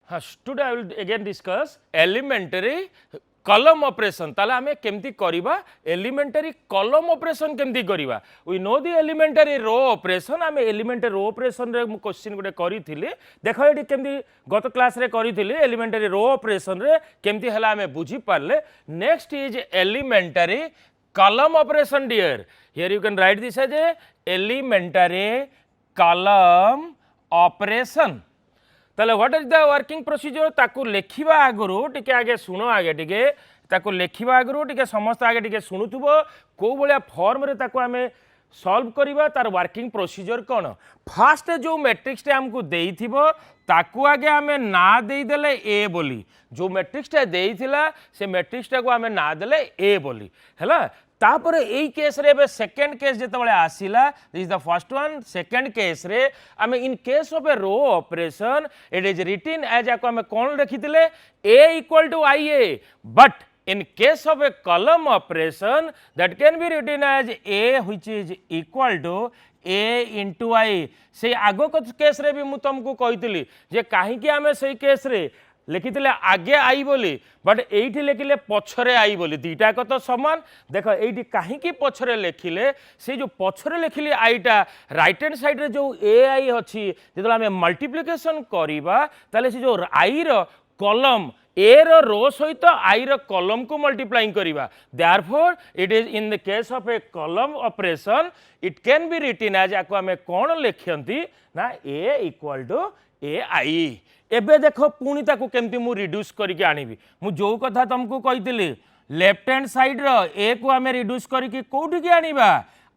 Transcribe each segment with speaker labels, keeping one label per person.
Speaker 1: हाँ today I will again discuss elementary column operation ताले हमें केमती करिबा एलिमेंटरी कॉलम ऑपरेशन केमती करिबा we know the elementary row operation हमें एलिमेंटरी रो ऑपरेशन रे क्वेश्चन गोटे करिथिली देखो एटी केमती गत क्लास रे करिथिली एलिमेंटरी रो ऑपरेशन रे केमती हला हमें बुझी पारले next is elementary column operation dear here you can write this as elementary column operation ताले what is the working procedure ताकू लेखिबा आगुरु टिके आगे सुनो आगे टिके ताकू लेखिबा आगुरु टिके समस्त आगे टिके सुनुथुबो को बलिया फॉर्म रे ताकू हमें सॉल्व करिबा तार वर्किंग प्रोसीजर कोन फास्ट जो मैट्रिक्स टे हमकू देइथिबो ताकू आगे हमें ना देई देले ए बोली जो मैट्रिक्स टे देइथिला से मैट्रिक्स टे को हमें ना देले ए बोली हैला तापर एई केस रे बे सेकंड केस जेतबळे आसीला this is the first one second case रे हमें in case of a row operation it is written as आको हमें कोन लिखितिले a equal to ia but in case of a column operation that can be written as a which is equal to a into I से आगो case रे भी मु तुमको कहितली जे काहे कि हमें सही केस रे लिखिले आगे आई बोली बट एठी लिखिले पछरे आई बोली दीटा को तो समान देखो एठी कहीं पछरे लिखिले से जो पछरे लिखिले आईटा राइट हैंड साइड रे जो ए आई अछि जेतला हमें मल्टीप्लिकेशन करिबा ताले से जो आई row column A row row सहित आई रो कॉलम को मल्टीप्लाइंग करिबा therefore it is in the case of a column operation it can be written as आको हमें कोन लिखंती ना ए इक्वल टू ए आई एबे देखो पुणी ताकू केमती मु रिड्यूस करके आनिबी मु जो कथा तुमको कहितली लेफ्ट हैंड साइड रो ए को हमें रिड्यूस करके कोठी के आनिबा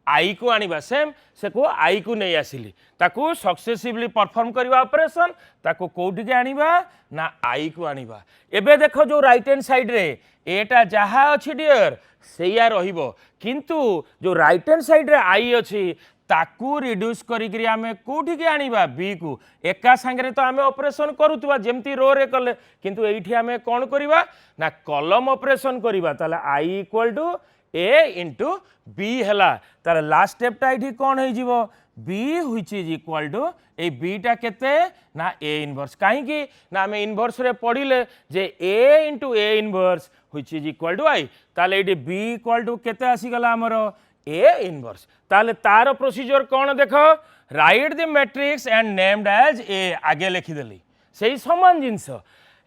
Speaker 1: आई को आनिबा सेम से को आई को नहीं आसिली ताकू सक्सेसिवली परफॉर्म करबा ऑपरेशन ताकू कोठी के आनिबा ना आई को आनिबा एबे देखो जो राइट हैंड साइड रे एटा जहा अछि डियर सेया रहिबो किंतु जो राइट हैंड साइड रे आई अछि ताकू रिड्यूस करिकरी आमे कोठी के आनिबा बी को एका संगे तो आमे ऑपरेशन करूतबा जेमती रो रे कले किंतु एठी आमे कोन करिबा ना कॉलम ऑपरेशन करिबा ताले I equal to A into B हैला तार लास्ट स्टेप टा एठी कोन होई जीवो B which is equal to A B टा केते ना ए इनवर्स काहे कि ना आमे इनवर्स रे पढिले जे A into A inverse which is equal to I ताले एठी बी इक्वल टू केते आसी गला हमरो ए इनवर्स ताले तार प्रोसीजर कौन देखो write the matrix and named as A आगे लिखि देली सही समान जिंस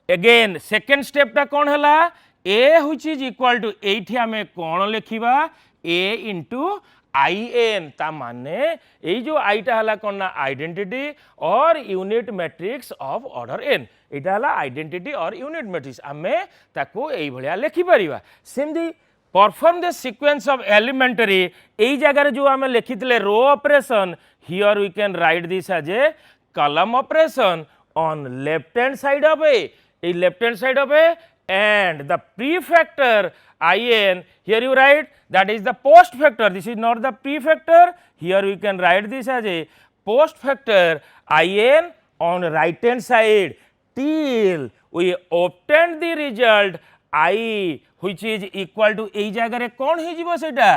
Speaker 1: अगेन सेकंड स्टेप टा कौन हला A which is equal to एठी हमें कौन लिखिबा ए इंटू आई एन ता माने ए जो आईटा हला कौन ना आइडेंटिटी और unit matrix of order n एटा हला आइडेंटिटी और यूनिट मैट्रिक्स हमें ताको एई भलिया लिखि परिबा सेमदी perform the sequence of elementary एई जगह जो हमें लिखितले row operation here we can write this as a column operation on left hand side of a left hand side of A and the prefactor in here you write that is the post factor this is not the prefactor here we can write this as a post factor in on right hand side till we obtain the result I which is equal to ei jaga re kon he jibo seta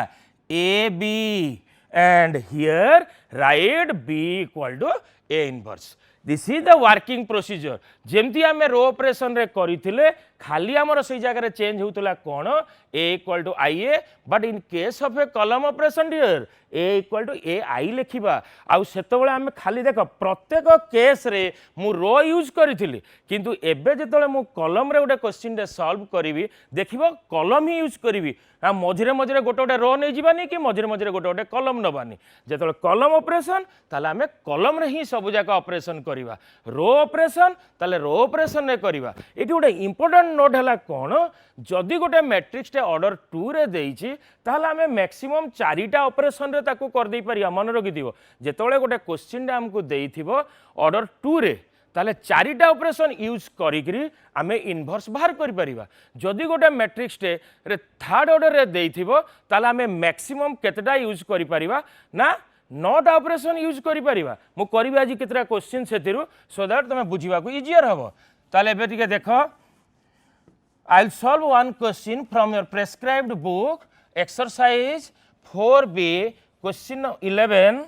Speaker 1: a b and here write b equal to a inverse this is the working procedure जेमती आमे रो operation रे करिथिले खाली हमर सही जगह रे change होतला कोन a equal to ia but in case of a column operation dear a equal to a i लिखिबा आ सेतबेले आमे खाली देखो प्रत्येक केस रे मु रो यूज करिथिली किंतु एबे जेतबेले मु कॉलम रे गोटे क्वेश्चन रे सॉल्व करिवि देखिबो कॉलम ही यूज करिवि आ मझिरे मझिरे गोटे गोटे रो नै जिबानी कि मझिरे मझिरे गोटे गोटे कॉलम नबानी जेतबेले कॉलम ऑपरेशन ताले आमे कॉलम रे ही सब जाका ऑपरेशन करिवा रो ऑपरेशन ताले रो ऑपरेशन रे करिवा एटी गोटे इंपोर्टेंट नोट हला कोन जदि गोटे मैट्रिक्स टे ऑर्डर 2 रे देइछि ताले आमे मैक्सिमम 4टा ऑपरेशन रे ताको कर देई परिया मन रखि दिबो जेतबेले गोटे क्वेश्चन रे हमकु देइथिबो ऑर्डर 2 रे ताले 4टा ऑपरेशन यूज करिकरी आमे इनवर्स बाहर करि परिबा जदि गोटे मैट्रिक्स टे रे थर्ड ऑर्डर रे देइथिबो ताले आमे मैक्सिमम केतेटा यूज करि परिबा ना 9टा ऑपरेशन यूज करि परिबा मु करबी आज केतरा क्वेश्चन सेतिरु सो दैट तमे बुझिबा को इजियर हबो ताले एबे टिके देखो I will solve one question from your prescribed book exercise 4b question 11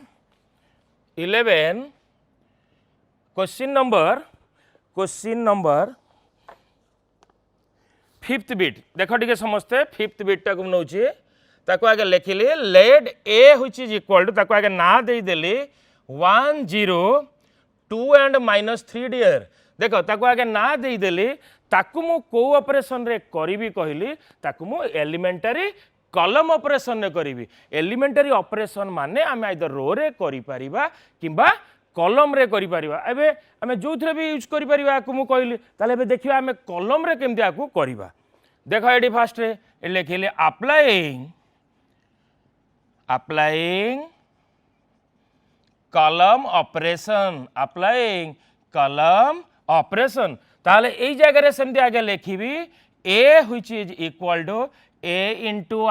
Speaker 1: question number question number 5th bit देख टे समस्ते 5th बिटा को नौचे ताको आगे लिखिली let A which is equal to ताको आगे ना दे देली 1 0 2 एंड -3 डियर देख ताको आगे ना दे देली ताकू मु को ऑपरेशन रे करिवि कहली ताकू मु एलिमेंटरी कॉलम ऑपरेशन रे करिवि एलिमेंटरी ऑपरेशन माने आमे आइदर रो रे करि परिबा किबा कॉलम रे करि परिबा एबे आमे जोथरे भी यूज करि परिबा को मु कहली ताले एबे देखिबा आमे कॉलम रे केमति आकू करिबा देखो एडी फास्ट रे लिखिले अप्लाइंग कॉलम ऑपरेशन ताले एई जगह रे सेमति आगे लिखिबी A which is equal to a into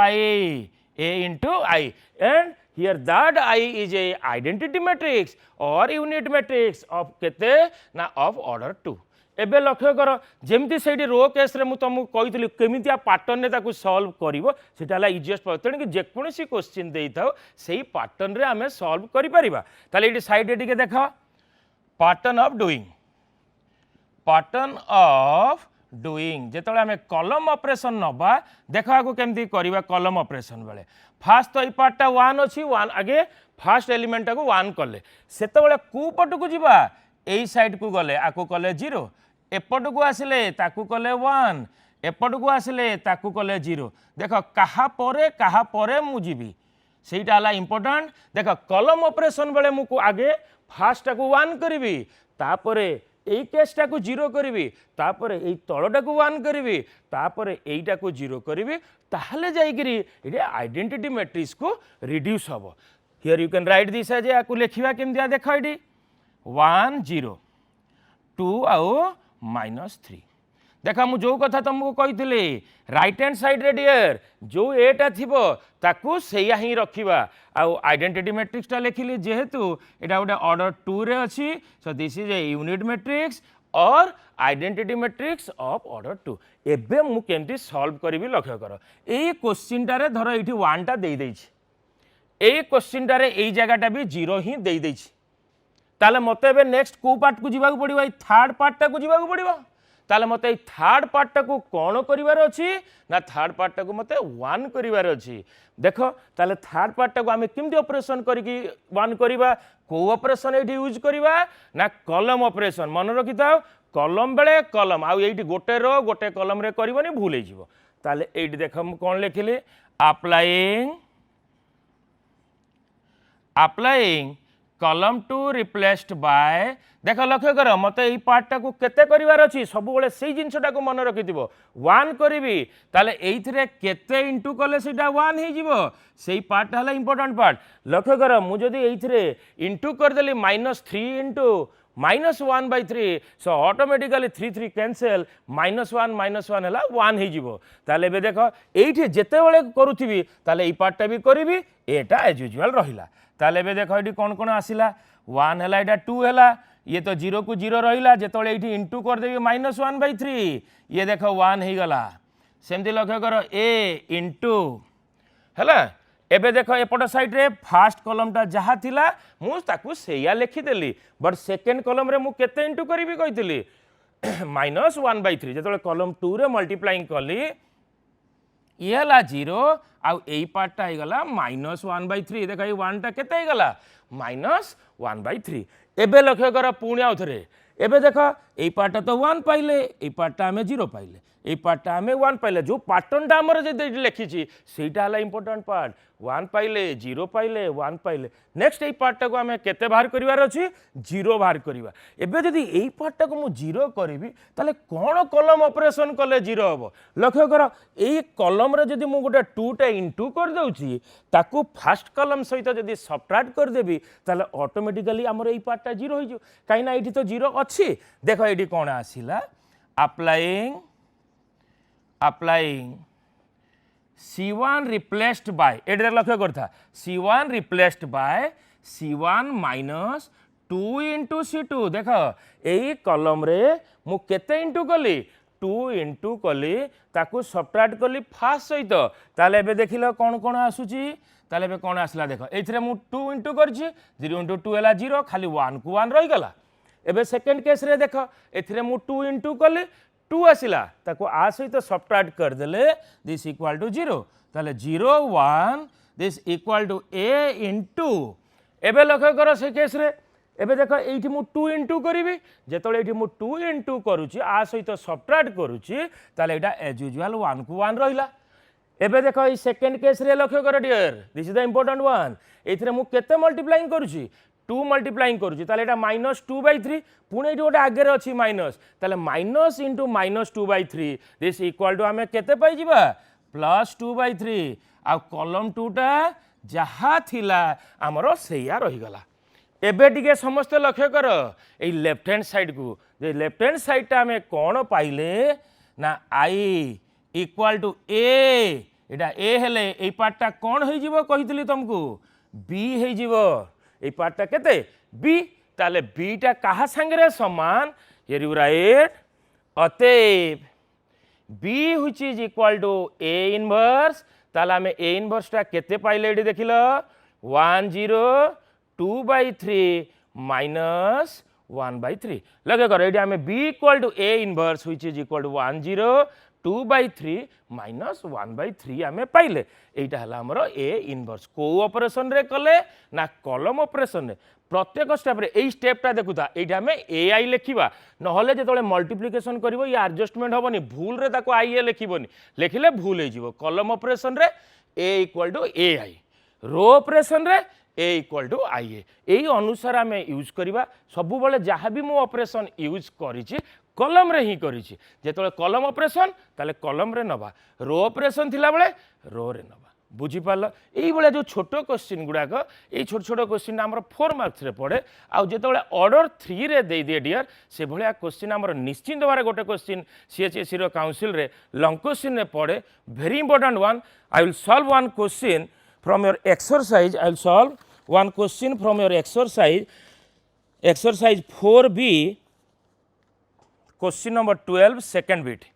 Speaker 1: i and here that I is a identity matrix or unit matrix of केते ना of order 2 एबे लक्ष्य कर जेमती सेठी रो केस रे मु तुमको कहितली केमितिया पैटर्न ने ताकू सॉल्व करिवो सेटाला इजीएस्ट पैटर्न कि जे कोनोसी क्वेश्चन देई थाओ सेही पैटर्न रे हमें सॉल्व करि परिबा ताले इटी साइड एटी के देखा पैटर्न ऑफ डूइंग जेत आम कॉलम ऑपरेशन नबा देखा को केमती करवा कॉलम ऑपरेशन बेले फास्ट तो ये पार्टा 1 अच्छी 1 आगे फास्ट एलिमेंट को 1 कले सेतबेले कु पट को जीवा एई साइड को गले आको कले 0 एपट को आसिले ताकू कले 1 एपट को आसिले ताकू कले 0 देख कहा परे मु जीवी सेटा हला इंपोर्टेंट देख कॉलम ऑपरेशन बेले मु आगे फास्ट को 1 करी तापरे এই কেসটা को 0 করিবি তারপরে এই তলটা को 1 করিবি তারপরে এইটা को 0 করিবি তাহলে যাইকিরি এটা আইডেন্টিটি ম্যাট্রিক্স को रिड्यूस হবো here you can write this as याकू लेखिबा केमदिया देखो एडी 1 0 2 आउ -3 देखा मु जो कथा तुमको कही राइट हैंड साइड रे डियर जो एटा थिबो ताकू सेया ही रखिबा आउ आइडेंटिटी मैट्रिक्स टा लिखिली जेहेतु एटा गोटे ऑर्डर 2 रे अछि so this is a unit matrix और आइडेंटिटी मैट्रिक्स ऑफ ऑर्डर 2 एबे मु केमती सॉल्व करबी लक्ष्य कर एई क्वेश्चन टारे धर एठी 1 टा देई दैछि एई क्वेश्चन टारे एई जगहटा भी 0 ही देई दैछि ताले मते एबे नेक्स्ट को पार्ट को जीवा पड़िबो एई थर्ड पार्ट टा को जीवा पड़िबो ताले मते थर्ड पार्ट को कौन करिवार अछि ना थर्ड पार्ट को मते 1 करिवार अछि देखो ताले थर्ड पार्ट को आमे किमती ऑपरेशन करिकि 1 करिवा को ऑपरेशन एठी यूज करिवा ना कॉलम ऑपरेशन मन रखिता कॉलम बेले कॉलम आ एठी गोटे रो गोटे कॉलम रे करिवनी भूल हे जिवो ताले एठी देखो हम कोन लिखिले applying column two replaced by देख लक्ष्य कर मत ये पार्टा को केते करिवार अछि सब बेले सेही जिंसटा को मन रखिथिबो 1 करिवि ताले एइथरे केते इनटू कले सेटा 1 हे जिवो सेही पार्ट हला इंपोर्टेंट पार्ट लक्ष्य कर मु जदी एइथरे इनटू कर देली -3 इनटू -1/3 सो ऑटोमेटिकली 3 3 कैंसिल -1 हला 1 हे जिवो ताले बे देखो एइथे जेते बेले करूथिबी ताले ई पार्टटा भी करिवि एटा एज यूजुअल रहिला ताले बे देखो एटी कोन कोन आसिला 1 हला एटा 2 हला ये तो 0 को 0 रहिला जेतोले एठी इनटू कर देबी -1/3 ये देखो 1 हे गला सेमती लक्ष्य कर a इनटू हला एबे देखो एपट साइड रे फर्स्ट कॉलम टा जहा थिला मु ताकू सेया लिखि देली बट सेकंड कॉलम रे मु केते इनटू करबी कहितली -1/3 जेतोले कॉलम 2 रे मल्टीप्लाइंग कली ये हला 0 आउ एई पार्टटा हे गला -1/3 देखा ये 1 टा केते हे गला -1/3 एबे लक्ष्य कर पुणी आउ थरे एबे देख एई पार्टटा तो 1 पाइले एई पार्टटा हमें 0 पाइले एई पार्टटा हमें 1 पाइले जो पैटर्नटा हमर जे लिखिछि सेटा हला इंपोर्टेंट पार्ट 1 पाइले 0 पाइले 1 पाइले नेक्स्ट एई पार्टटा को हमें केते बाहर करिवार अछि 0 बाहर करिवा एबे जदी एई पार्टटा को मु 0 करबी ताले कोन कॉलम ऑपरेशन कले 0 हबो लक्ष्य कर एई कॉलम रे जदी मु गोटे 2 टा इनटू कर दउछि ताकू फर्स्ट कॉलम सहित जदी सबट्रैक्ट कर देबी ताले ऑटोमेटिकली हमर एई पार्टटा 0 होई जो काई ना एठी तो 0 अछि देखो एठी कोन आसिला अप्लाइंग C1 रिप्लेस्ड बाय एटा लक्ष्य करथा C1 replaced by C1 minus 2 into C2 देख एई कॉलम रे मु केते इंटू कली 2 इंटू कली ताकू सबट्रैक्ट कली फास्ट सहित ताले एबे देखिलो कोन कोन आसुची ताले एबे कोन आसला देख एथिरे मु 2 इंटू करछि 0 इंटू 2 हला 0 खाली 1 को 1 रहि गला एबे सेकंड केस रे देख एथिरे मु 2 इंटू कले 2 आसिला ताको आ सहित सब्ट्रैक्ट कर देले दिस इक्वल टू 0 ताले 0 1 this equal to a into एबे लक्ष्य कर से केस रे एबे देख एठी मु 2 इंटू करिवि जेतले एठी मु 2 इंटू करूची आ सहित सब्ट्रैक्ट करूची ताले एटा एज यूजुअल 1 को 1 रहिला एबे देख ई सेकंड केस रे लक्ष्य कर dear this is the important one एथिरे मु केते मल्टीप्लाइंग करूची 2 मल्टीप्लाइंग करूची ताले एटा -2/3 पुणे एठी गोटे आगे रे अछि माइनस ताले minus into -2/3 this equal to हमें केते पाई जिबा +2/3 आ कॉलम 2 टा जहा थिला हमरो सेया रही गला एबे टिके समस्त लक्ष्य कर ए लेफ्ट हैंड साइड को जे लेफ्ट हैंड साइड टा हमें कोन पाइले ना i equal to a Etah a हेले ए पार्टटा कोन होई जीवो कहितली तुमको b होई जीवो ए पार्टटा केते b ताले b टा कहा संगे समान हियर यू राइट अतएव b which is equal to a inverse ताले हमें a इनवर्स टा केते पाइले एडी देखिलो 1 0 2/3 माइनस 1/3 लगे कर एडी हमें b equal to a inverse which is equal to 1 0 2/3 minus 1/3 आमे पाइले एटा हला हमरो a इनवर्स को ऑपरेशन रे कले ना कॉलम ऑपरेशन रे प्रत्येक स्टेप रे एई स्टेप टा देखुता एटा हमें ai लिखिबा नहले जेतले मल्टीप्लिकेशन करिवो या एडजस्टमेंट होबनी भूल रे ताको ia लिखिबोनी लिखिले भूल हे जीवो कॉलम ऑपरेशन रे a equal to ai row operation रे a इक्वल टू ia एई अनुसार आमे यूज करिबा सबु बेले जहां भी मु ऑपरेशन यूज करिछि कलम रे ही करिछि जेतले कलम ऑपरेशन ताले कलम रे नबा रो ऑपरेशन थिला बेले रो रे नबा बुझी पाल एई बेले जो छोट क्वेश्चन गुडाक एई छोट छोट क्वेश्चन हमर 4 मार्क्स रे पड़े आ जेतले ऑर्डर 3 रे दे दिए डियर से भलिया क्वेश्चन हमर निश्चित बारे गोटे क्वेश्चन सीएचएससी रो काउंसिल रे लॉन्ग क्वेश्चन रे पड़े very important one I will solve one question from your exercise I will solve one question from your exercise 4b question number 12 second bit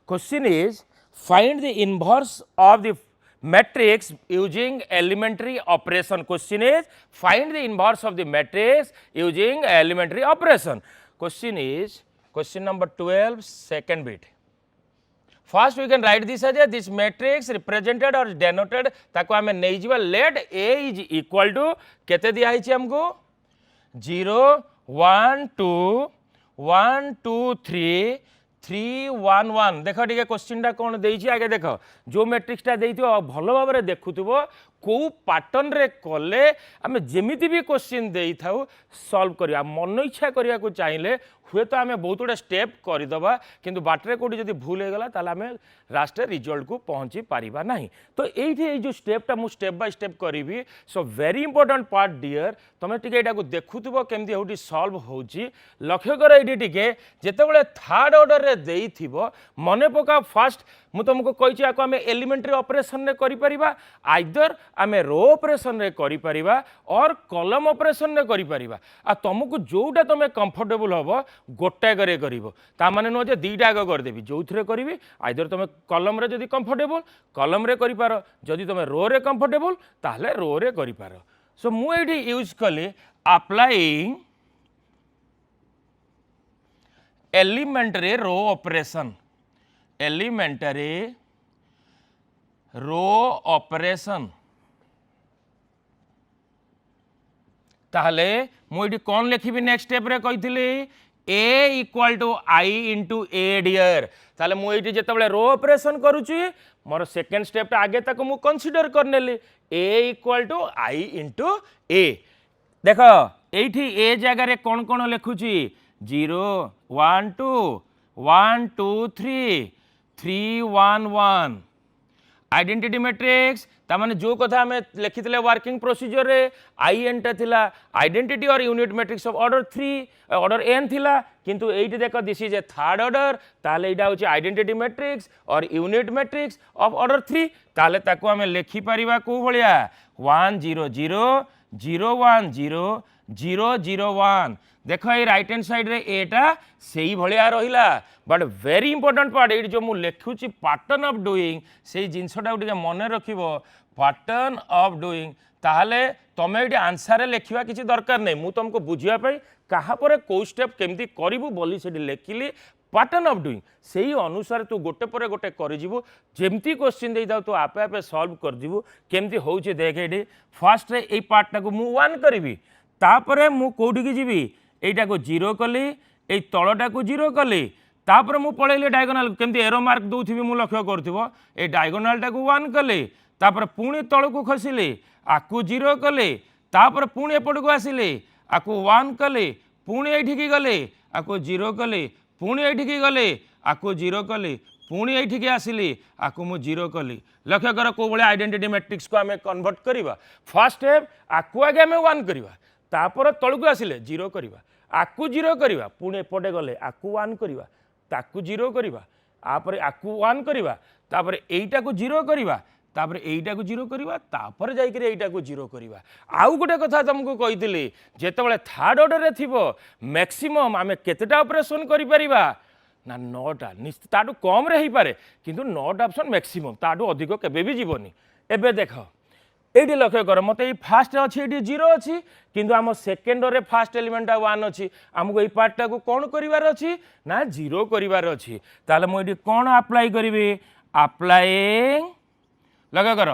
Speaker 1: question is find the inverse of the matrix using elementary operation question is find the inverse of the matrix using elementary operation question is question number 12 second bit first we can write this as a this matrix represented or denoted ताको हमें नहीं जीवा let a is equal to केते दिया है हमको 0 1 2 1 2 3 3 1 1 देख टे क्वेश्चन टा कौन देछि आगे देख जो मैट्रिक्स टा देइथिबो भलो भाव रे देखुथिबो को पैटर्न रे कले आमे जेमिति भी क्वेश्चन देई थाउ सॉल्व करिया मन इच्छा करिया को चाहिले हुए तो आमे बहुत गुडा स्टेप करदबा किंतु बाटरे कोडी जदी भूल हे गला ताले आमे लास्ट रिजल्ट को पहुंची पारिबा नहीं तो एठी ए जो स्टेप टा मु स्टेप बाय स्टेप करिवि so very important part dear तमे टिके एटा को देखुथिबो केमदी होटी सॉल्व होउची लक्ष्य कर एठी टिके जेते बेले थर्ड ऑर्डर रे देइथिबो मने पका फर्स्ट मु तुमको कहिछि आको आमे एलिमेंटरी ऑपरेशन रे करि परिबा आइदर आमे रो ऑपरेशन रे करि परिबा और कॉलम ऑपरेशन रे करि परिबा आ तुमको जोटा तमे कंफर्टेबल होबो गोटे करे करिवो ता माने न जे दीटा आग कर देबी जोथरे करिवि आइदर तमे कॉलम रे जदी कंफर्टेबल कॉलम रे करि पारो जदी तमे रो रे कंफर्टेबल ताहले रो रे करि पारो सो मु एठी यूज कली applying elementary row operation elementary row operation ताहले मु एठी कोन लिखिबि नेक्स्ट स्टेप रे कहिथिली a equal to i into a dear ताले मु एठी जेतबेले रो ऑपरेशन करूची मोर सेकंड स्टेप आगे तक मु कंसीडर करनेली a equal to i into a देख एठी a जगह रे कोन कोन लिखुची 0 1 2 1 2 3 3 1 1 आइडेंटिटी मैट्रिक्स तामाने जो कथा हमें लिखिले वर्किंग प्रोसीजर रे आई एन टा थिला आइडेंटिटी और unit matrix of order 3 order n थिला किंतु एइट देख this is a third order ताले एटा होची आइडेंटिटी मैट्रिक्स और यूनिट मैट्रिक्स ऑफ ऑर्डर 3 ताले ताको हमें लिखि परिबा को भलिया 1 0 0 0 1 0 0 0 1 देख ये राइट हैंड साइड रे एटा सेही भलिया रहिला बट वेरी इंपोर्टेंट पार्ट ये जो मु लिखुची पैटर्न ऑफ डूइंग से जिनसटा टिके मन रखिबो पैटर्न ऑफ डूइंग ताहले तमे ये आंसर लिखा किसी दरकार नहीं मु तुमको बुझिया पई कहा पर को स्टेप केमती करिवु बोली से लिखिली पैटर्न ऑफ डूइंग से ही अनुसार तू गोटे पर गोटे करजिवु जेमती क्वेश्चन दे दाउ तो आपे आपे सॉल्व करजिवु केमती होउचे देख एडी फर्स्ट रे ए पार्ट को मु 1 करबी तापरे मु कोठी की जीवी एटा को 0 कली ए तळटा को 0 कली तापर मु पळैले डायगोनल केमती एरो मार्क दउथिबी मु लक्ष्य करथिबो ए डायगोनल टा को 1 कली तापर पुणी तळ को खसिले आकु 0 कले तापर पुणी एपट को आसिले आकु 1 कले पुणी एठिकी गले आकु 0 कले पुणी एठिकी गले आकु 0 कले पुणी एठिकी आसिले आकु मु 0 कली लक्ष्य कर को बळे आइडेंटिटी मैट्रिक्स को आमे कन्वर्ट करिवा फर्स्ट स्टेप आकु आगे आमे 1 करिवा तापर तळ को आसिले 0 करिवा आकु 0 करिवा पुणी एपटे गले आकु 1 करिवा ताकु 0 करिवा आपर आकु 1 करिवा तापर एइटा को 0 करिवा तापर एइटा को 0 करिवा तापर जाई करे एइटा को 0 करिवा आउ गोटे कथा तुमको कहितली जेतेबेले थर्ड ऑर्डर रे थिबो मैक्सिमम आमे केतेटा ऑपरेशन करि परिबा ना 9टा निश्चित ताटू कम रे ही पारे किंतु 9टा ऑप्शन मैक्सिमम ताटू अधिक केबे भी जीवनी एबे देखो एटी लक्ष्य कर मत फास्ट अच्छी ये 0 अच्छी किंतु आम सेकेंड रे फास्ट एलिमेंट 1 अच्छी आमको ये पार्टा को कौन करिवार अच्छी ना 0 करिवार अच्छी ताले मुझे कौन अप्लाई करी अप्लाइंग लगा कर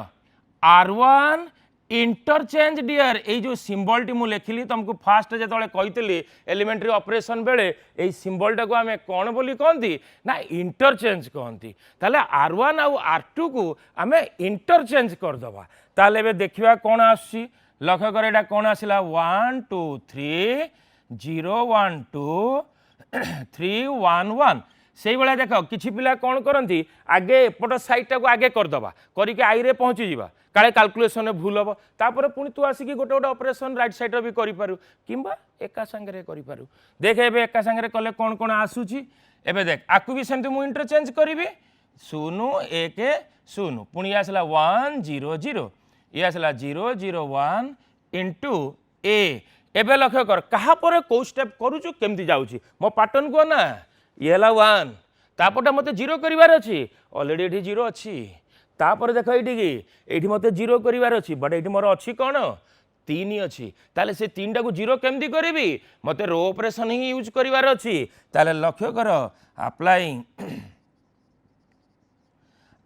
Speaker 1: R1 इंटरचेंज डियर ये जो सिंबल टी मुझे लिखिली तुमको फास्ट जो कही एलिमेंटरी ऑपरेशन बेले ये सिंबल टाक आम कौन बोली कहती ना इंटरचेंज कहती ताले R1 आउ R2 को आम इंटरचेंज करदबा ताले बे देखिबा कौन आसी लक्ष्य कर एटा कौन आसिला 1 2 3 0 1 2 3 1 1 से भाया देख किछि पिला कौन करती आगे एपट साइडटा को आगे करदबा करके आई रे पहुँची जावा काले कैलकुलेशन भूल हम तापर पुणी तू आसिक गोटे गोटे ऑपरेशन राइट साइड भी करू किंबा एका संगे करू देख एबे एका संगे कले कौन कौन आसूची एबे देख आकु भी सेमती मु इंटरचेंज करी 0 1 0 पुणी आसला 1 0 0 ये आसला 0 0 1 इंटू ए एबे लक्ष्य कर कहा पर को स्टेप करूछु केमती जाउची मो पैटर्न को ना ये हला 1 तापटा मते 0 करिवार अछि ऑलरेडी एठी 0 अछि तापर देख ये मत 0 करिवार अछि बट ये मोर अच्छी कौन 3 अच्छी ताले से 3टा को 0 केमती करी मत रो ऑपरेशन ही यूज करिवार अछि ताले लक्ष्य कर अप्लाइंग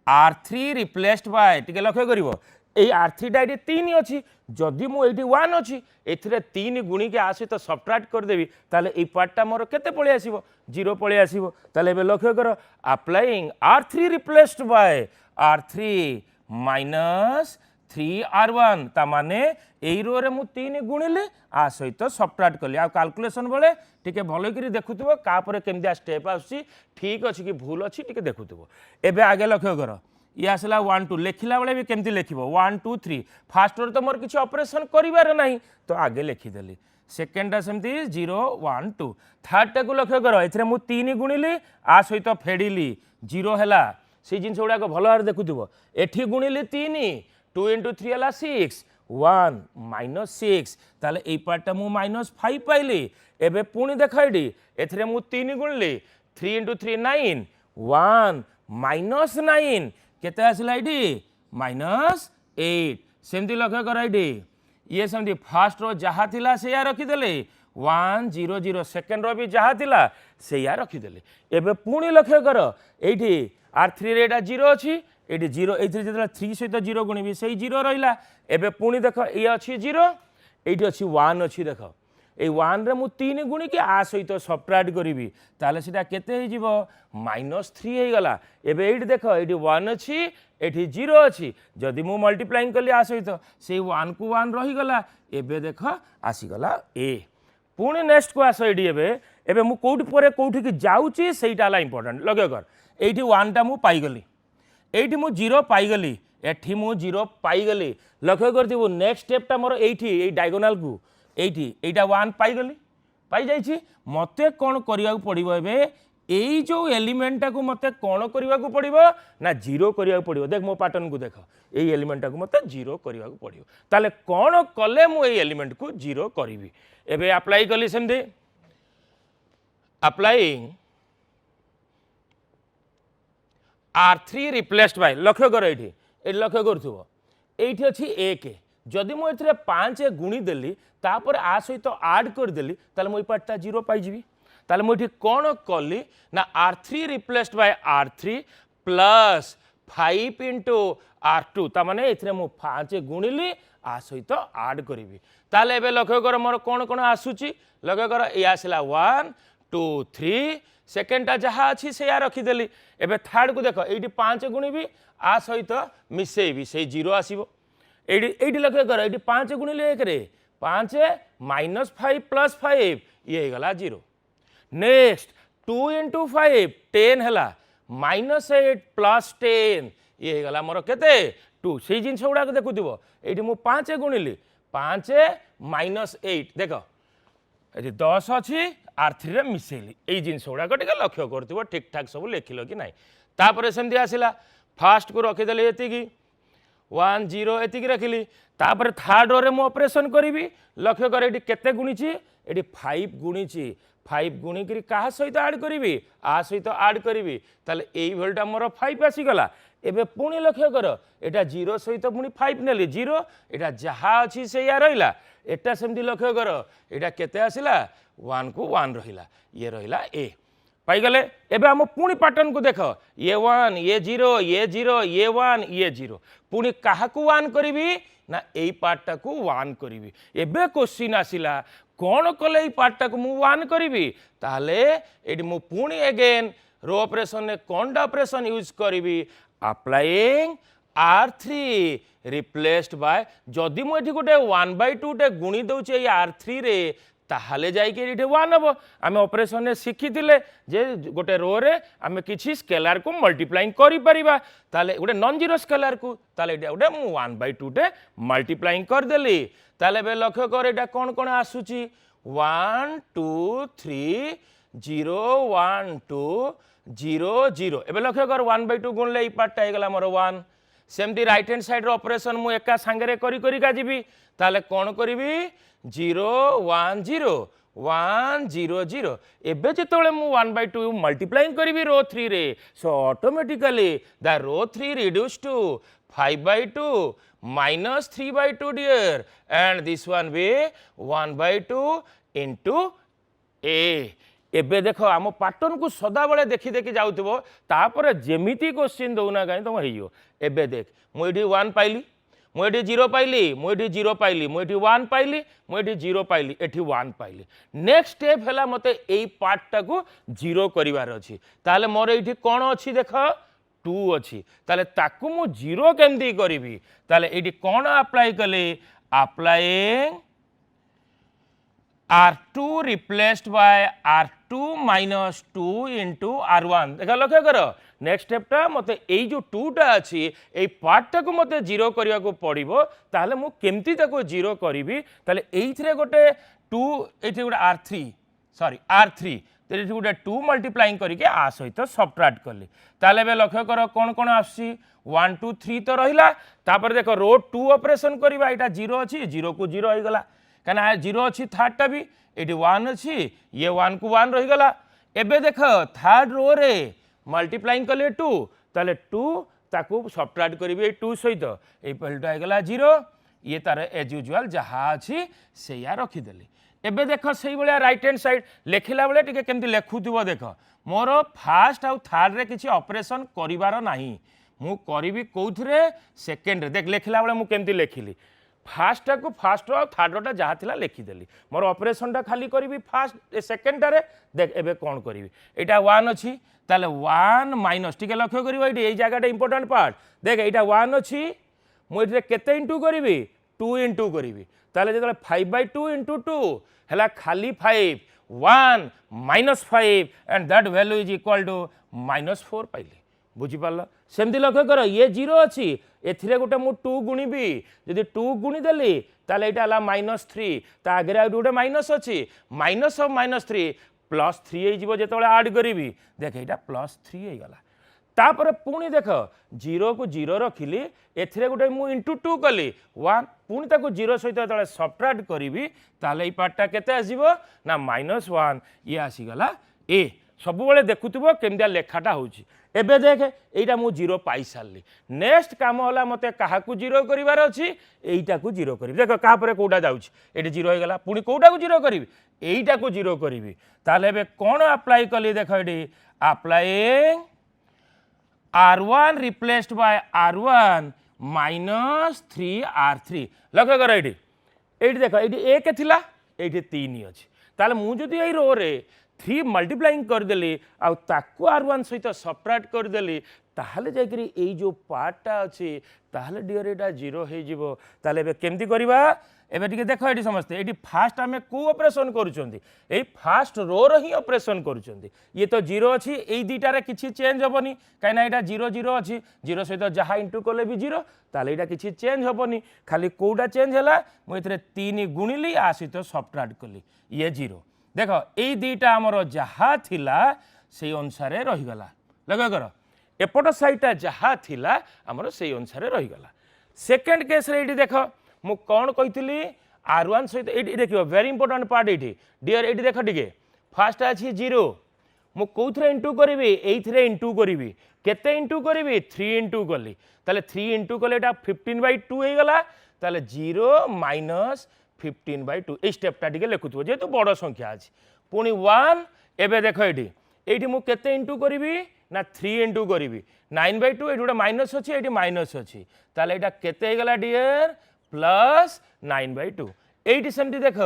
Speaker 1: R3 रिप्लेस्ड बाय टिके लक्ष्य करिवो ए R3 टा 3 अच्छी जदि मु 1 अच्छी एथिरे 3 गुणिके आ सहित सबट्रैक्ट करदेवी ताले ए पार्टटा मोर केते पळे आसीबो 0 पळे आसीबो ताले बे लक्ष्य कर applying R3 replaced bye R3 minus 3R1 ता माने एई रो रे मु 3 गुणिले आ सहित सबट्रैक्ट कली आ कैलकुलेशन बेले टिके भलो करी देखुथबो का परे केमदिया स्टेप आसी ठीक अछि कि भूल अछि टिके देखुथबो एबे आगे लक्ष्य कर ये आसला 1 2 लिखिला बेले भी केमती लिखिबो 1 2 3 फास्ट रो तो मोर किछि ऑपरेशन करिवार नाही तो आगे लिखि देली सेकेंड टा सेमती 0 1 2 थर्ड टा को लक्ष्य कर एथरे मु 3 गुणिली आ सहित फेडिली 0 हैला से जिन गुड़ा भल भाव देखुव एठी गुणिले 3 2 इंटू 3 है 6 1 माइनस 6 ताले ए पार्टा मु माइनस 5 पाइली एबे पुणी देख एडी एथरे मु 3 गुणिले 3 इंटू 3 9 1 माइनस 9 केते आसला एडी माइनस 8 सेमती लक्ष्य कर एडी ये सेमती फास्ट रो जहा थिला से या रखी देले 1 0 0 सेकेंड रो भी जहा थिला से या रखी देले एबे पुणी लक्ष्य कर एठी R3 रे एटा 0 अछि एटी 0 एथि जेतला 3 सहित 0 गुणिबी सेही 0 रहिला एबे पुणी देख ए अछि 0 एटी अछि 1 अछि देख ए 1 रे मु 3 गुणी के आ सहित सबट्रैक्ट करिवि ताले सेटा केते हे जिवो -3 हे गला एबे एटी देख एटी 1 अछि एटी 0 अछि जदि मु मल्टीप्लाइंग कली आ सहित से 1 को 1 रहि गला एबे देख आसी गला ए पुणी नेक्स्ट को आस एटी एबे मु कोठी परे कोठी की जाउची सेटा ला इंपोर्टेंट लगे कर एटी 1 टा मु पाई गली एठी मु जीरो पाईगली एठी मु जीरो पाईगली लक्ष्य करथिबो नेक्स्ट स्टेपटा मोर एठी ए डायगोनाल को एठी एटा 1 पाईगली पाई जाइछि मते कोन करिया पड़िबो एबे एई जो एलिमेंटा को मते कोन करिया पड़िबो ना जीरो करिया पड़िबो देख मो पैटर्न को देख एई एलिमेंटा को मते जीरो करिया पड़िबो ताले कोन कले मु एई एलिमेंट को जीरो करिवि एबे अप्लाई कली सेमदे अप्लाइंग R3 रिप्लेस्ड बाय लक्ष्य कर एठी ए लक्ष्य करथुबो एठी अछि 1 जदि मु एथरे 5 गुणी देली तापर आ सहित ऐड कर देली ताले मु पार्टटा 0 पाई जिवि ताले मु एठी कोन कली ना R3 replaced bye R3 plus 5 into R2 ता माने एथरे मु 5 गुणिली आ सहित ऐड करिवि ताले एबे लक्ष्य कर मोर कोन कोन आसुची लक्ष्य कर ए आसला 1 2 3 सेकेंडटा जहाँ अच्छी से रखीदेली एबे थर्ड को देख ये 5 गुणी भी आ सहित मिसेबी से 0 आसो ये लक्ष्य कर ये 5 गुणिले 1 रे 5 माइनस 5 प्लस 5 ये गला 0 नेक्स्ट 2 इंटू 5 10 है माइनस 8 प्लस 10 ये गला मोर केते 2 से जिन गुड़ाक देखुव ये मुझे 5 गुणिली 5 माइनस 8 देख ये 10 अच्छी R3 रे मिसेली यही जिन गुड़ाक टे लक्ष्य कर ठीक ठाक सब लिखिल कि नाई तापर सेमती आसला फास्ट को रखीदे ये 1 0 एति रखिली तापर थर्ड रो रे मु ऑपरेशन करी लक्ष्य कर ये केते गुणीची ये 5 गुणीची 5 गुणी करी कहा सहित ऐड करी आ सहित ऐड करी ताले एई भलटा मोर 5 आसीगला एबे पुणी लक्ष्य कर एटा 0 सहित पुणी 5 नेली 0 एटा जहा अछि से या रहिला एटा सेमती लक्ष्य कर एटा केते आसिला 1 को 1 रहिला ये रहिला ए पाई गले एबे हम पुणी पैटर्न को देख ये 1 ये 0 ये 0 ये 1 ये 0 पुणी काहा को 1 करिवि ना एई पार्टटा को 1 करिवि एबे क्वेश्चन आसिला कौन कले पार्टटा को मु 1 करिवि ताले एडी मु पुणी अगेन रो ऑपरेशन ने कोनडा ऑपरेशन यूज करिवि अप्लाइंग R3 रिप्लेस्ड बाय जदि मु एठी गोटे 1/2 टे गुणी दउचे R3 रे ताहले जाइके ये 1 हम आम ऑपरेशन ने शिखी जे गोटे रो रे आम किसी स्केलार को मल्टीप्लाइंग करि परिबा ताले गोटे नॉन जीरो स्केलार को ताले गोटे मु 1/2 टे मल्टीप्लाइंग कर देली ताले बे लक्ष्य कर एटा कोन कोन आसुची 1 2 3 0 1 2 0 0 एबे लक्ष्य कर 1/2 गुणले ई पार्टटा हे गला मोर 1 सेमती right hand side row operation मु एका संगे करी करी का जीवी ताले कोन करिवि 0 1 0 1 0 0 एबे जेतोले मु 1/2 मल्टीप्लाइंग करिवि रो 3 रे so automatically the row 3 reduce to 5/2 minus 3/2 dear and this one be 1/2 into a एबे देख आम पैटर्न को सदा बेले देखी देखी जाउथबो तापर जेमिति क्वेश्चन दउना काई तुम हेइयो एबे देख मु एठी 1 पाइली मु एठी 0 पाइली मु एठी 0 पाइली मु एठी 1 पाइली मु एठी 0 पाइली एठी 1 पाइली नेक्स्ट स्टेप हैला मते एई पार्टटा को 0 करिवार अछि ताले मोर एठी कोन अछि देख 2 अछि ताले ताकू मु 0 केमदी करिवि ताले एठी कोन अप्लाई कले applying R2 replaced by R2 minus 2 into R1 देखा लक्ष्य कर नेक्स्ट स्टेपटा मते एई जो 2 टा अछि एई पार्टटा को मते 0 करिया को पड़िबो ताले मु केमती ताको 0 करिवि ताले एइथरे गोटे 2 एथि गोटे R3 तेरे गोटे 2 मल्टीप्लाइंग करके आ सहित सबट्रैक्ट करली ताले बे लक्ष्य कर कोन कोन आसी 1 2 3 तो रहिला तापर देखो रो 2 ऑपरेशन करबा एटा 0 अछि 0 को 0 होई गला कहना 0 अच्छी थर्डटा भी ये 1 अच्छी ये 1 को 1 रही गला एबे देख थर्ड रो रे मल्टीप्लाइंग कले 2 ताले 2 ताकू सबट्रैक्ट करिवे 2 सहित ए पहलटा गला 0 ये तार एज यूजुअल जहाँ अच्छी से या रखी देली एबे देख सही बलिया राइट हैंड साइड लेखिला बेले टिके केमती लेखुथिबो देख मोर फर्स्ट आउ थर्ड रे किछि ऑपरेशन करिवार नाही मु करिवि कोथरे सेकंड रे देख लेखिला बेले मु केमती लेखिली फास्ट को फास्ट और थर्डटा जहाँ थिला लिखिदेली मोर ऑपरेशनटा खाली करी फास्ट सेकेंडटारे देख एबे कौन करी एटा 1 अच्छी ताले 1 माइनस टिके लक्ष्य करिवो एटी एई जगहटा इंपोर्टेंट पार्ट देख एटा 1 अच्छी मु एटी केते इंटू करी 2 इंटू करी ताले जेतले 5/2 इंटू 2 हैला खाली 5 1 minus 5 and that value is equal to -4 पाइली बुझीपार सेमती लक्ष्य कर ये 0 अच्छी एथिरे गोटे मु 2 गुणिबी जदि 2 गुणी देली ताले एटा हला -3 ता आगे आ गोटे माइनस अच्छी माइनस ऑफ -3 +3 हो जिवो जेतोले ऐड करिवि देख एटा +3 हो गला तापर पुणी देख 0 को 0 रखिली एथिरे गोटे मु इंटू 2 कली 1 पुणी ताको 0 सहित जेतोले सबट्रैक्ट करिवि ताले ई पार्टटा केते आसीबो ना -1 ये आसीगला ए सब बेले देखुथबो केमदिया लेखाटा होउची एबे देख एटा मु 0 पाई सारली नेक्स्ट काम होला मते काहाकू 0 करिवार अछि एइटा को 0 करिवि देख का परे कोडा जाउची एटी 0 हो गला पुणी कोडा को 0 करिवि एइटा को 0 करिवि ताले एबे कोन अप्लाई कली देख eighty applying R1 replaced by R1 minus 3R3 लक्ष्य कर ये देख ये 1 थिला ये 3 अच्छी ताले मु जदि ये रो रे 3 मल्टीप्लाइंग करदेली आउ ताकू R1 सहित सबट्रैक्ट करदेली ताहले जाकरी ए जो पार्टटा अच्छी ताहले डियर एटा 0 हो जिवो ताले एबे केमती करबा एबे टिके देखो एटी समस्ते एटी फास्ट आमे को ऑपरेशन करूचंदी एई फास्ट रो रो ही ऑपरेशन करूचंदी ये तो 0 अछि एई दीटा रे किछि चेंज होबनी काइना एटा 0 0 अछि 0 सहित जहा इंटू कोले भी 0 ताले एटा किछि चेंज होबनी खाली कोडा चेंज हला मु एथरे 3 गुणिली आ सहित सबट्रैक्ट कली ये 0 देखो एई दीटा हमर जहा थिला सेई अनुसार रहि गला लगा कर एपट साइडटा जहा थिला हमर सेई अनुसार रहि गला सेकंड केस रे एटी देखो मु कौन कही R1 सहित ये देखियो वेरी इंपोर्टेंट पार्ट ये डियर ये देख टे फास्ट अच्छी 0 मु कौन इंटू करी ये इंटू करी केते इंटू करी 3 इंटू कली ताले 3 इंटू कले 15/2 हो गला ताले 0 माइनस 15/2 ये स्टेपटा टिके लिखुथबो जेतु बड़ संख्या अछि पुनी 1 एबे देख ये मु केते इंटू करी ना 3 इंटू करी 9/2 ये गोटे माइनस अच्छी ये माइनस अच्छी ताले एटा केते हो गला डियर प्लस 9/2 एटी सेमती देख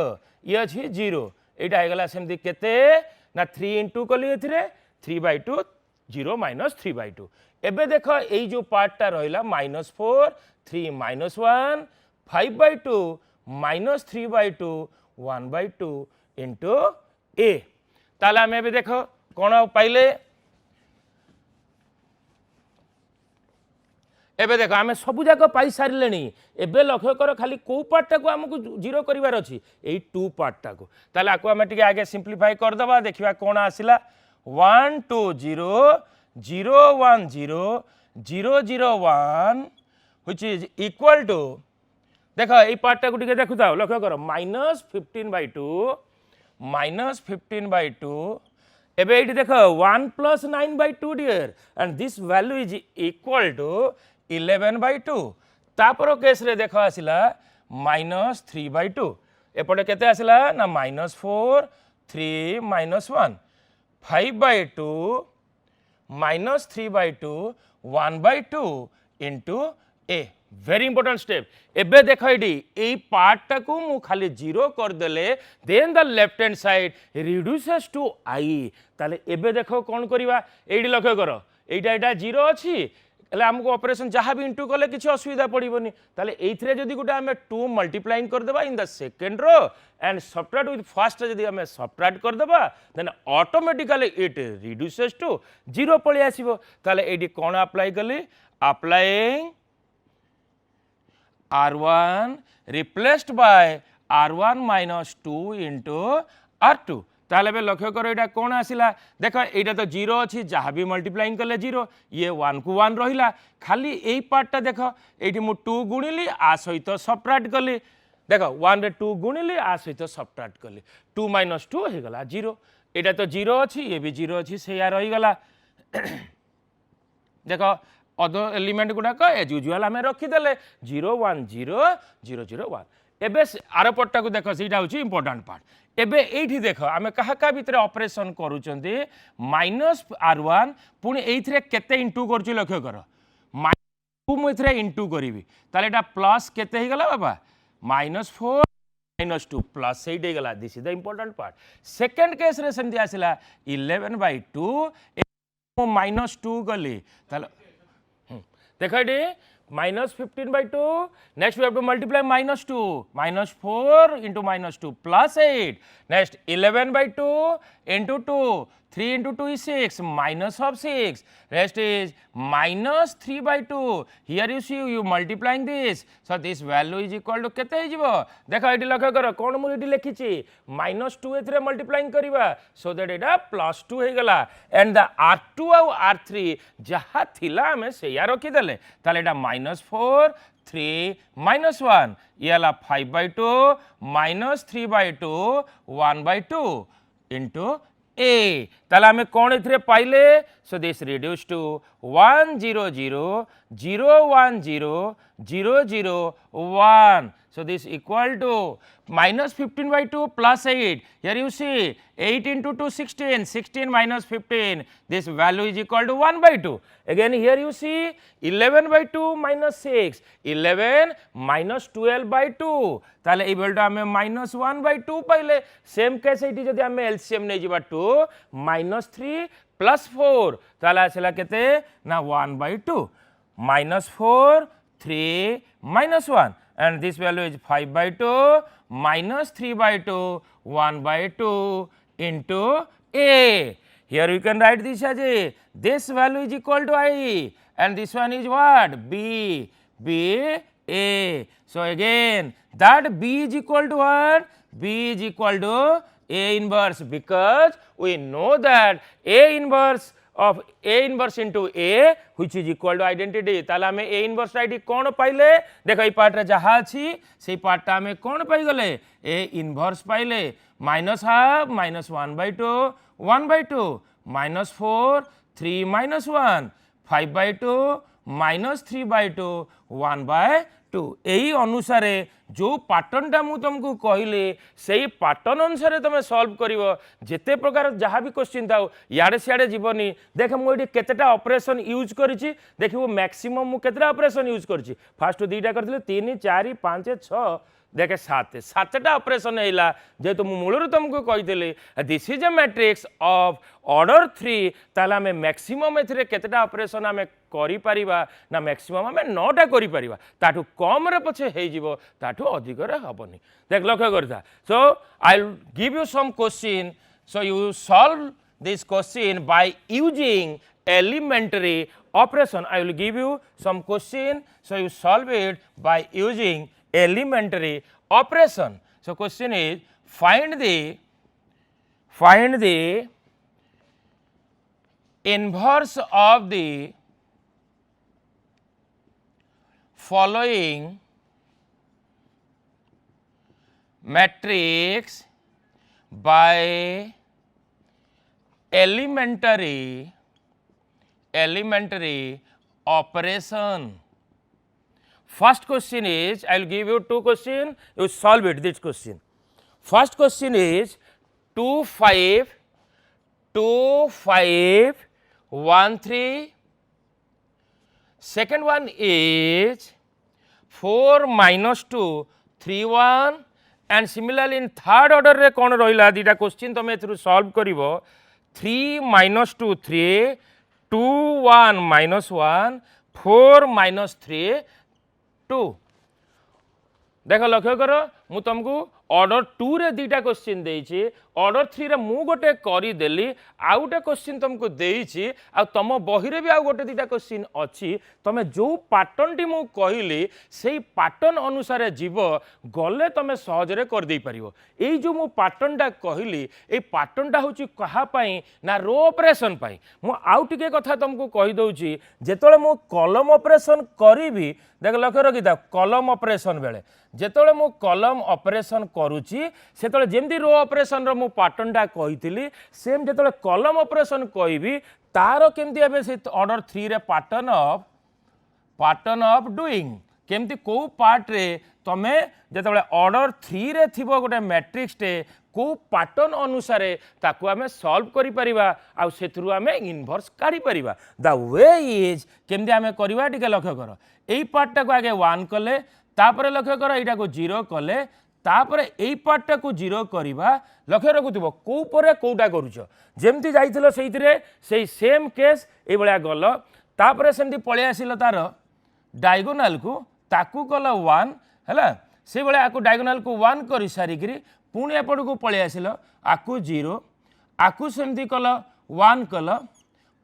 Speaker 1: ये अच्छी 0 एटा हो गला सेमती केते ना 3 इंटू कली एथिरे 3/2 0 माइनस 3/2 एबे देख एई जो पार्टटा रहिला -4 3 -1 5/2 माइनस 3/2 1/2 इंटू ए ताले आमे एबे देख कोन पाइले एबे देख आम सब जाक पाई सारे एबे लक्ष्य कर खाली को पार्टा को आमको 0 करार अच्छी यही 2 पार्टा को ताले आको आम टिके आगे सिंप्लीफाई करदबा देखिबा कोन आसिला 1 2 0 0 1 0 0 0 1 व्हिच इज इक्वल टू देख ये पार्टा को टिके देखु थाओ लक्ष्य कर -15/2 एबे ये देख 1 + 9/2 dear and this value is equal to 11/2 तापर केस रे देख आसिला -3/2 एपटे केते आसिला ना -4 3 -1 5/2 -3/2 1/2 into a very important step एबे देख ये पार्टा को मु खाली 0 करदेले then the left hand side reduces to I ताले एबे देखो कौन करवा एडी लक्ष्य कर एटा 0 अच्छी आमको ऑपरेशन जहाँ भी इंटू कले किसी असुविधा पड़ोनी ताले एइथरे जदि गोटे आम 2 मल्टीप्लाइंग करदेबा in the second row and subtract with first जदि आम सबट्रैक्ट करदेबा then automatically it reduces to 0 पळि आसीबो ताले एडी कोन अप्लाई कली applying R1 replaced by R1 minus 2 into R2 ताले बे लक्ष्य करो एटा कौन आसिला देख एटा तो 0 अच्छी जहाँ भी मल्टीप्लाइंग कले 0 ये 1 को 1 रहिला खाली यही पार्टटा देख ये मु 2 गुणिली आ सहित सबट्रैक्ट कली देख 1 रे 2 गुणिली आ सहित सबट्रैक्ट कली 2 - 2 हो गला 0 एटा तो 0 अच्छी ये भी 0 अच्छी से रही गला देख अदर एलिमेंट गुड़ाक एज यूजुआल आम रखीदे 0 1 0 0 0 1 एबे आर पट्टा को देख से इंपोर्टेंट पार्ट एबे एठी देख आम क्या भितर ऑपरेशन करूचंती -R1 पुणी एइथरे केते इंटू करछु लक्ष्य कर -2 मु एथरे इंटू करिवि ताले एटा प्लस केते हे गला बाबा -4 -2 प्लस 8 हे गला this is the important part second case रे सेमती आसिला 11/2 मु -2 गली ताले देख ये -15/2 next we have to multiply -2 -4 into -2 +8 next 11/2 into 2, 3 into 2 is 6, minus of 6, rest is minus 3 by 2. Here you see you multiplying this, so this value is equal to केते हे जिवो देखो एटी लक्ष्य करो कोन मु एटी लिखिछि -2 एथरे मल्टीप्लाइंग करिवा सो दैट एटा +2 हे गला and the r2 और r3 जहा थिला हमें सेया रखि देले ताले एटा -4 3 -1 ये 5 by 2 -3 by 2 1 by 2 into a ताला हमें कौन इथरे पाइले so this reduce to 1 0 0 0 1 0 0 0 1 so this equal to -15 by 2 plus 8 here you see 8 into 2 16 16 minus 15 this value is equal to 1 by 2 again here you see 11 by 2 minus 6 11 minus 12 by 2 ताले ए बेलटा हमें -1 by 2 पाइले same case eighty जदि हमें LCM नै जिबा 2 -3 plus 4 ताले आछला केते ना 1 by 2 -4 3 -1 and this value is 5 by 2 minus 3 by 2 1 by 2 into a. Here you can write this as a this value is equal to I and this one is what b a. So again that b is equal to what b is equal to a inverse because we know that a inverse of a inverse into a which is equal to identity ताला में a inverse ID कौन पाइले देखो ये part रे जहा अछि से पार्ट ता में कौन पाई गले a inverse पाइले -half -1 by 2 1 by 2 -4 3 -1 5 by 2 -3 by 2 1 by 2 यही अनुसार जो पैटर्न टा मु तुमको कहले सही पैटर्न अनुसार तुम सॉल्व करिवो जेते प्रकार जहाँ भी क्वेश्चन थाउ याडे सियाडे जीवनी देख मुझे केतेटा ऑपरेशन यूज करिछि देखिबो मैक्सिमम मु केतेटा ऑपरेशन यूज करिछि फास्ट दुईटा करथिले 3 4 5 6 देखे 7टा ऑपरेशन हैला जेतु मु मूलर तुमको कहिदेले this is a matrix of order 3 ताला में मैक्सिमम एथरे केतेटा ऑपरेशन हमें करि परिबा ना मैक्सिमम हमें 9टा करि परिबा ताठू कम रे पछे हे जिवो ताठू अधिक रे हबनी देख लक्ष्य करता so I will give you some question so you solve this question by using elementary operation I will give you some question so you solve it by using elementary operation. So question is find the inverse of the following matrix by elementary operation. First question is I will give you two questions you solve it this question. First question is 2 5 2 5 1 3. Second one is 4 minus 2 3 1 and similarly in third order रे कौन रहिला दीटा question तुम एथरु solve करिवो 3 minus 2 3 2 1 minus 1 4 minus 3 2 देख लक्ष्य कर मु तुमको order 2 रे दीटा क्वेश्चन देइछि ऑर्डर 3 रे मु गोटे करी देली आ गोटे क्वेश्चन तुमको देइछि आ तम बही रे भी आ गोटे दीटा क्वेश्चन अछि तमे जो पैटर्न टी मु कहिली सेही पैटर्न अनुसार जीव गले तमे सहज रे कर दे परिवो एई जो मु पैटर्न टा कहिली ए पैटर्न टा होछि कहा पई ना रो ऑपरेशन पई मु आउ टिके कथा तुमको कहि दउछि जेतले मु कॉलम ऑपरेशन करिवि देख लक्ष्य रखिता कॉलम ऑपरेशन बेले जेतले मु कॉलम ऑपरेशन करूची सेतले जेमती रो ऑपरेशन रो मु पैटर्न टा कहितली सेम जेतले कॉलम ऑपरेशन कहबी तार केमती एबे से ऑर्डर 3 रे पैटर्न ऑफ डूइंग केमती को पार्ट रे तमे जेतले ऑर्डर 3 रे थिबो गोटे मैट्रिक्स टे को पैटर्न अनुसार ताकू आमे सॉल्व करि परिबा आ सेथरु आमे इनवर्स काढी परिबा द वे इज केमती आमे करिबा टिके लक्ष्य कर एई पार्ट टा को आगे 1 कले तापर लक्ष्य कर एटा को 0 कले तापर एई पार्ट टा को 0 करिबा लक्ष्य रखुथिबो को परे कोटा करूछ जेमती जाइथिलो सेइथिरे सेई सेम केस एई बळिया गल तापर सेमती पळे आसिलो तार डायगोनाल को ताकू कल 1 हैला से बळे आकु डायगोनाल को 1 करि सारी गिरी पुणी एपट को पळे आसिलो आकु 0 आकु सेमती कल 1 कल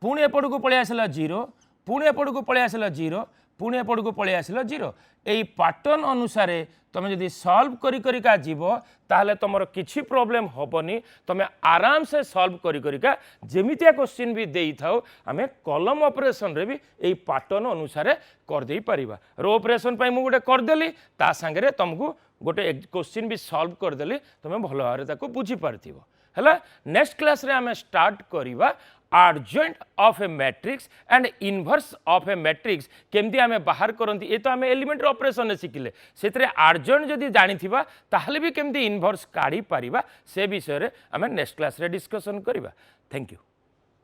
Speaker 1: पुणी एपट को पलि आसला 0 पुणी एपट को पलि आसला 0 पुणी एपट को पलि आसला 0 यही पैटर्न अनुसार तुम जदि सॉल्व करिका जीव ताहले तुमर किछि प्रॉब्लम होबनी तुम आराम से सॉल्व करिका जेमितिया क्वेश्चन भी देई थाओ आमे कॉलम ऑपरेशन रे भी यही पैटर्न अनुसार कर देई परिबा रो ऑपरेशन पई मु गोटे कर देली ता संगे तुमको गोटे क्वेश्चन भी सॉल्व कर देली तुम भल भाव ताको बुझी पारथिबो हला नेक्स्ट क्लास रे आमे स्टार्ट करिबा adjoint of a matrix and inverse of a matrix केमती आमे बाहर करंती ए तो आमे एलिमेंटरी ऑपरेशन शिखिले सेतरे adjoint जदि जानिथिबा ताहले भी केमती इनवर्स काढी परिबा से विषय रे आमे नेक्स्ट क्लास रे डिस्कशन करिबा थैंक यू।